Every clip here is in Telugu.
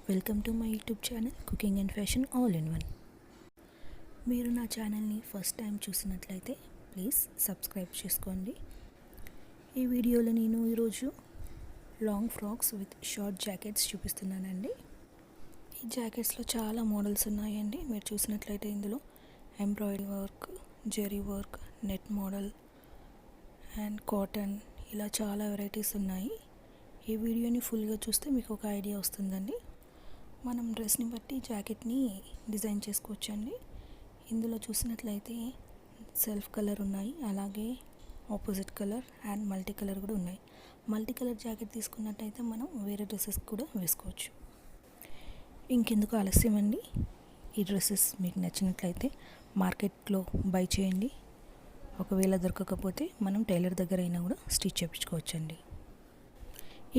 Welcome to my YouTube channel cooking and fashion all in one. మీరు నా ఛానల్ని ఫస్ట్ టైం చూసినట్లయితే ప్లీజ్ సబ్స్క్రైబ్ చేసుకోండి. ఈ వీడియోలో నేను ఈరోజు long frocks with short jackets చూపిస్తున్నానండి. ఈ జాకెట్స్లో చాలా మోడల్స్ ఉన్నాయండి. మీరు చూసినట్లయితే ఇందులో embroidery work, zari work, net model and cotton ఇలా చాలా వెరైటీస్ ఉన్నాయి. ఈ వీడియోని ఫుల్గా చూస్తే మీకు ఒక ఐడియా వస్తుందండి. మనం డ్రెస్ని బట్టి జాకెట్ని డిజైన్ చేసుకోవచ్చండి. ఇందులో చూసినట్లయితే సెల్ఫ్ కలర్ ఉన్నాయి, అలాగే opposite colour and multi colour కూడా ఉన్నాయి. మల్టీ కలర్ జాకెట్ తీసుకున్నట్టయితే మనం వేరే డ్రెస్సెస్ కూడా వేసుకోవచ్చు. ఇంకెందుకు ఆలస్యం అండి, ఈ డ్రెస్సెస్ మీకు నచ్చినట్లయితే మార్కెట్లో బై చేయండి. ఒకవేళ దొరకకపోతే మనం టైలర్ దగ్గర అయినా కూడా స్టిచ్ చేయించుకోవచ్చండి.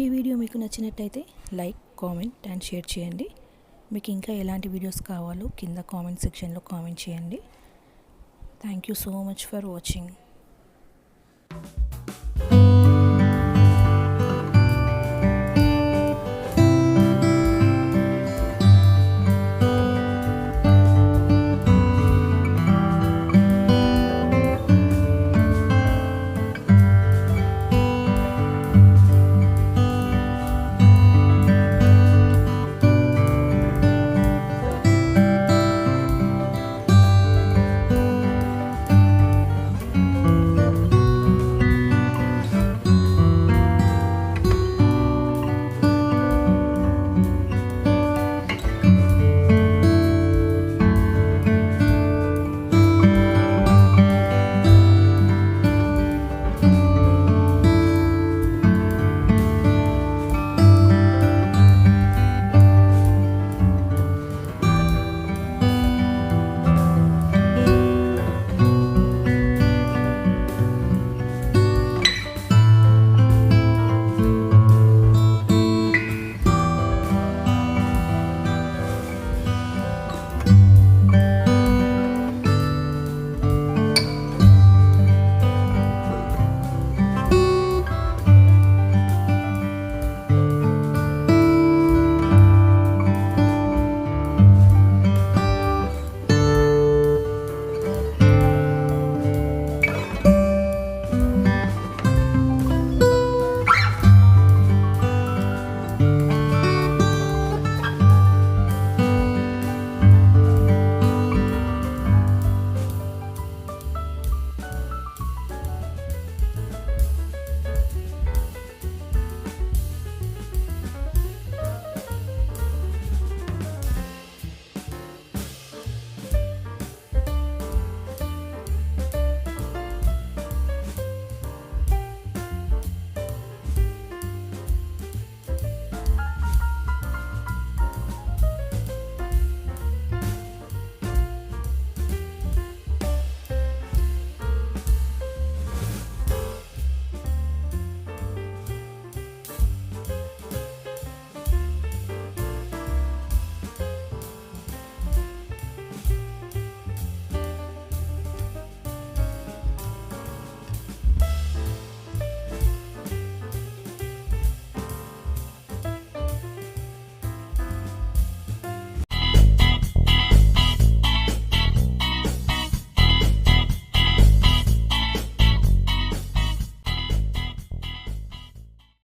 ఈ వీడియో మీకు నచ్చినట్టయితే లైక్, కామెంట్ అండ్ షేర్ చేయండి. మీకు ఇంకా ఎలాంటి వీడియోస్ కావాలో కింద కామెంట్ సెక్షన్లో కామెంట్ చేయండి. Thank you so much for watching.